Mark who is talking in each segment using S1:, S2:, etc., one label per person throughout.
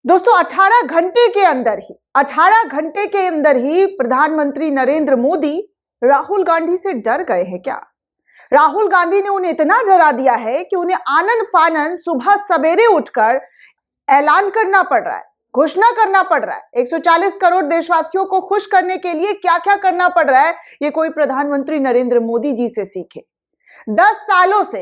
S1: दोस्तों 18 घंटे के अंदर ही प्रधानमंत्री नरेंद्र मोदी राहुल गांधी से डर गए हैं क्या? राहुल गांधी ने उन्हें इतना डरा दिया है कि उन्हें आनन फानन सुबह सवेरे उठकर ऐलान करना पड़ रहा है, घोषणा करना पड़ रहा है। 140 करोड़ देशवासियों को खुश करने के लिए क्या क्या करना पड़ रहा है, ये कोई प्रधानमंत्री नरेंद्र मोदी जी से सीखे। 10 सालों से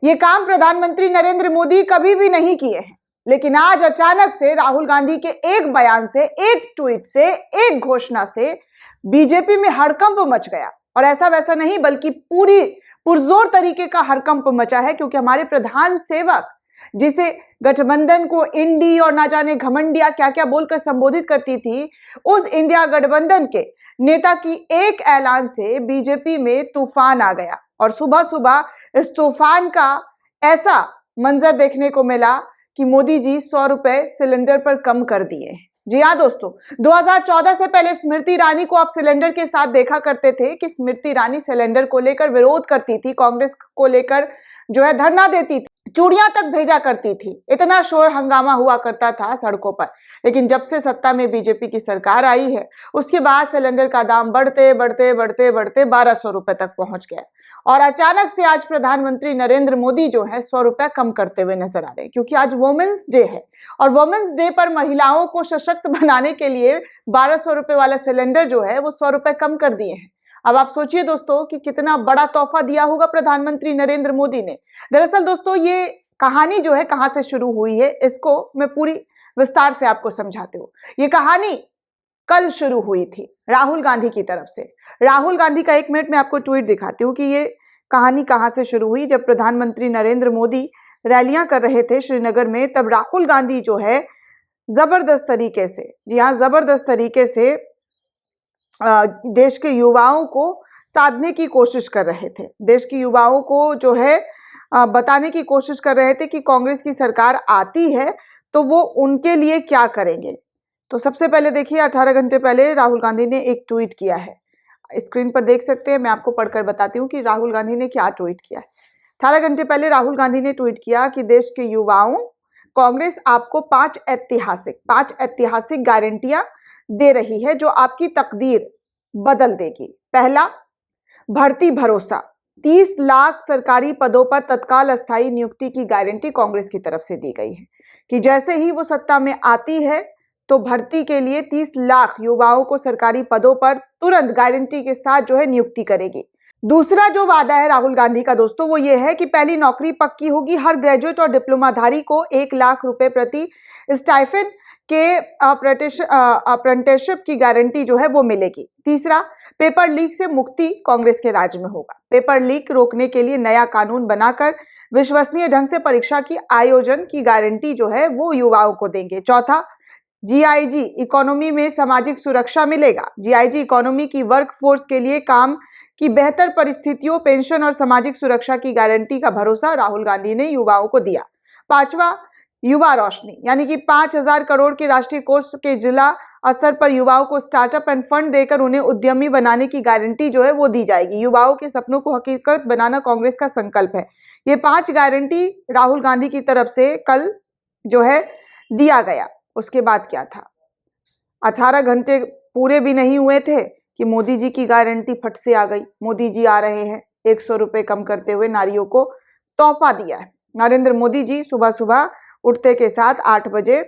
S1: ये काम प्रधानमंत्री नरेंद्र मोदी कभी भी नहीं किए हैं, लेकिन आज अचानक से राहुल गांधी के एक बयान से, एक ट्वीट से, एक घोषणा से बीजेपी में हड़कंप मच गया। और ऐसा वैसा नहीं, बल्कि पूरी पुरजोर तरीके का हड़कंप मचा है, क्योंकि हमारे प्रधान सेवक जिसे गठबंधन को इंडी और ना जाने घमंडिया क्या क्या बोलकर संबोधित करती थी, उस इंडिया गठबंधन के नेता की एक ऐलान से बीजेपी में तूफान आ गया। और सुबह सुबह इस तूफान का ऐसा मंजर देखने को मिला कि मोदी जी 100 रुपए सिलेंडर पर कम कर दिए। जी हाँ दोस्तों, 2014 से पहले स्मृति ईरानी को आप सिलेंडर के साथ देखा करते थे कि स्मृति ईरानी सिलेंडर को लेकर विरोध करती थी, कांग्रेस को लेकर जो है धरना देती थी, चूड़ियां तक भेजा करती थी, इतना शोर हंगामा हुआ करता था सड़कों पर। लेकिन जब से सत्ता में बीजेपी की सरकार आई है, उसके बाद सिलेंडर का दाम बढ़ते बढ़ते बढ़ते बढ़ते 1200 रुपए तक पहुंच गया। और अचानक से आज प्रधानमंत्री नरेंद्र मोदी जो है 100 रुपए कम करते हुए नजर आ रहे हैं, क्योंकि आज वुमेन्स डे है और वुमेन्स डे पर महिलाओं को सशक्त बनाने के लिए 1200 रुपए वाला सिलेंडर जो है वो 100 रुपए कम कर दिए हैं। अब आप सोचिए दोस्तों कि कितना बड़ा तोहफा दिया होगा प्रधानमंत्री नरेंद्र मोदी ने। दरअसल दोस्तों ये कहानी जो है कहां से शुरू हुई है, इसको मैं पूरी विस्तार से आपको समझाती हूँ। ये कहानी कल शुरू हुई थी राहुल गांधी की तरफ से। राहुल गांधी का 1 मिनट में आपको ट्वीट दिखाती हूँ कि ये कहानी कहां से शुरू हुई। जब प्रधानमंत्री नरेंद्र मोदी रैलियां कर रहे थे श्रीनगर में, तब राहुल गांधी जो है जबरदस्त तरीके से, जी हाँ जबरदस्त तरीके से देश के युवाओं को साधने की कोशिश कर रहे थे। देश के युवाओं को जो है बताने की कोशिश कर रहे थे कि कांग्रेस की सरकार आती है तो वो उनके लिए क्या करेंगे। तो सबसे पहले देखिए, 18 घंटे पहले राहुल गांधी ने एक ट्वीट किया है, स्क्रीन पर देख सकते हैं। मैं आपको पढ़कर बताती हूँ कि राहुल गांधी ने क्या ट्वीट किया है। 18 घंटे पहले राहुल गांधी ने ट्वीट किया कि देश के युवाओं, कांग्रेस आपको 5 ऐतिहासिक गारंटियां दे रही है जो आपकी तकदीर बदल देगी। पहला, भर्ती भरोसा, 30 लाख सरकारी पदों पर तत्काल अस्थायी नियुक्ति की गारंटी कांग्रेस की तरफ से दी गई है कि जैसे ही वो सत्ता में आती है तो भर्ती के लिए 30 लाख युवाओं को सरकारी पदों पर तुरंत गारंटी के साथ जो है नियुक्ति करेगी। दूसरा जो वादा है राहुल गांधी का दोस्तों, वो ये है कि पहली नौकरी पक्की होगी, हर ग्रेजुएट और डिप्लोमाधारी को 1 लाख रुपए प्रति स्टाइफेंड के अप्रेंटिसशिप की गारंटी जो है वो मिलेगी। तीसरा, पेपर लीक से मुक्ति कांग्रेस के राज में होगा। पेपर लीक रोकने के लिए नया कानून बनाकर विश्वसनीय ढंग से परीक्षा की आयोजन की गारंटी जो है वो युवाओं को देंगे। चौथा, जीआईजी इकोनॉमी में सामाजिक सुरक्षा मिलेगा। जीआईजी इकोनॉमी की वर्कफोर्स के लिए काम की बेहतर परिस्थितियों, पेंशन और सामाजिक सुरक्षा की गारंटी का भरोसा राहुल गांधी ने युवाओं को दिया। पांचवा, युवा रोशनी, यानी कि 5000 करोड़ के राष्ट्रीय कोष के जिला स्तर पर युवाओं को स्टार्टअप एंड फंड देकर उन्हें उद्यमी बनाने की गारंटी जो है वो दी जाएगी। युवाओं के सपनों को हकीकत बनाना कांग्रेस का संकल्प है। ये 5 गारंटी राहुल गांधी की तरफ से कल जो है दिया गया। उसके बाद क्या था, 18 घंटे पूरे भी नहीं हुए थे कि मोदी जी की गारंटी फट से आ गई। मोदी जी आ रहे हैं 100 रुपए कम करते हुए, नारियों को तोहफा दिया है। नरेंद्र मोदी जी सुबह सुबह उठते के साथ 8:40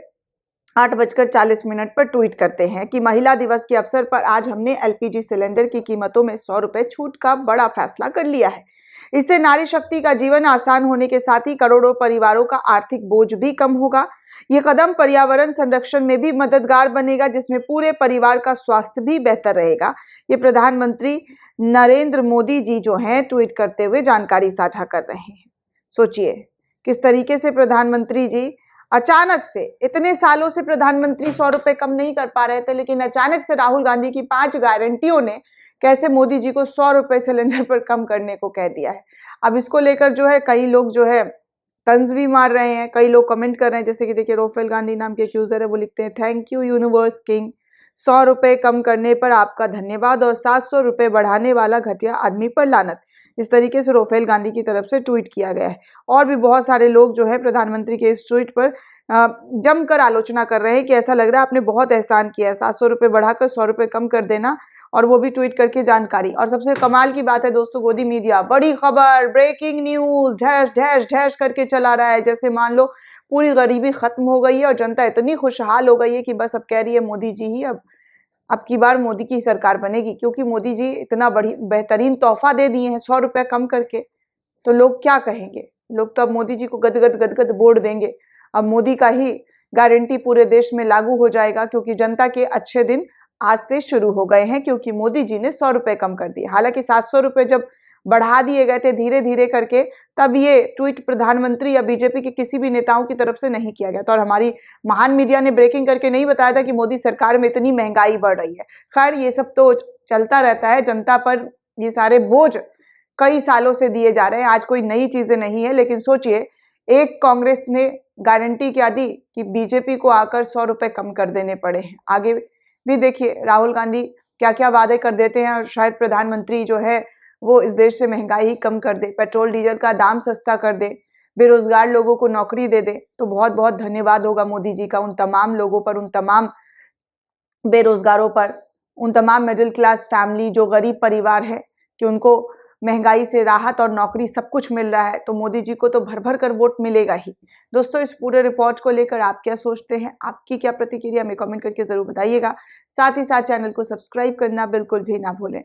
S1: पर ट्वीट करते हैं कि महिला दिवस के अवसर पर आज हमने एलपीजी सिलेंडर की कीमतों में 100 रुपए छूट का बड़ा फैसला कर लिया है। इससे नारी शक्ति का जीवन आसान होने के साथ ही करोड़ों परिवारों का आर्थिक बोझ भी कम होगा। ये कदम पर्यावरण संरक्षण में भी मददगार बनेगा, जिसमें पूरे परिवार का स्वास्थ्य भी बेहतर रहेगा। ये प्रधानमंत्री नरेंद्र मोदी जी जो हैं ट्वीट करते हुए जानकारी साझा कर रहे हैं। सोचिए किस तरीके से प्रधानमंत्री जी अचानक से, इतने सालों से प्रधानमंत्री 100 रुपए कम नहीं कर पा रहे थे, लेकिन अचानक से राहुल गांधी की 5 गारंटियों ने कैसे मोदी जी को 100 रुपए सिलेंडर पर कम करने को कह दिया है। अब इसको लेकर जो है कई लोग जो है तंज भी मार रहे हैं, कई लोग कमेंट कर रहे हैं। जैसे कि देखिए, रोफेल गांधी नाम के यूजर है, वो लिखते हैं थैंक यू यूनिवर्स किंग, 100 रुपए कम करने पर आपका धन्यवाद और 700 रुपए बढ़ाने वाला घटिया आदमी पर लानत। इस तरीके से रोफेल गांधी की तरफ से ट्वीट किया गया है। और भी बहुत सारे लोग जो है प्रधानमंत्री के इस ट्वीट पर जमकर आलोचना कर रहे हैं कि ऐसा लग रहा है आपने बहुत एहसान किया है, 700 रुपये बढ़ाकर 100 रुपये कम कर देना, और वो भी ट्वीट करके जानकारी। और सबसे कमाल की बात है दोस्तों, गोदी मीडिया बड़ी खबर, breaking news, dash dash dash करके चला रहा है, जैसे मान लो पूरी गरीबी खत्म हो गई है और जनता इतनी खुशहाल हो गई है कि बस अब कह रही है मोदी जी ही अब की बार मोदी की सरकार बनेगी, क्योंकि मोदी जी इतना बड़ी बेहतरीन तोहफा दे दिए हैं 100 रुपये कम करके। तो लोग क्या कहेंगे, लोग तो अब मोदी जी को गदगद गदगद वोट देंगे। अब मोदी का ही गारंटी पूरे देश में लागू हो जाएगा, क्योंकि जनता के अच्छे दिन आज से शुरू हो गए हैं, क्योंकि मोदी जी ने 100 रुपये कम कर दिए। हालांकि 700 रुपये जब बढ़ा दिए गए थे धीरे धीरे करके, तब ये ट्वीट प्रधानमंत्री या बीजेपी के किसी भी नेताओं की तरफ से नहीं किया गया था, और हमारी महान मीडिया ने ब्रेकिंग करके नहीं बताया था कि मोदी सरकार में इतनी महंगाई बढ़ रही है। खैर, ये सब तो चलता रहता है, जनता पर ये सारे बोझ कई सालों से दिए जा रहे हैं, आज कोई नई चीजें नहीं है। लेकिन सोचिए, एक कांग्रेस ने गारंटी क्या दी कि बीजेपी को आकर 100 रुपये कम कर देने पड़े हैं। आगे भी देखिए राहुल गांधी क्या क्या वादे कर देते हैं, और शायद प्रधानमंत्री जो है वो इस देश से महंगाई ही कम कर दे, पेट्रोल डीजल का दाम सस्ता कर दे, बेरोजगार लोगों को नौकरी दे दे। तो बहुत बहुत धन्यवाद होगा मोदी जी का उन तमाम लोगों पर, उन तमाम बेरोजगारों पर, उन तमाम मिडिल क्लास फैमिली जो गरीब परिवार है, कि उनको महंगाई से राहत और नौकरी सब कुछ मिल रहा है। तो मोदी जी को तो भर भर कर वोट मिलेगा ही। दोस्तों, इस पूरे रिपोर्ट को लेकर आप क्या सोचते हैं, आपकी क्या प्रतिक्रिया, हमें कमेंट करके जरूर बताइएगा। साथ ही साथ चैनल को सब्सक्राइब करना बिल्कुल भी ना भूलें।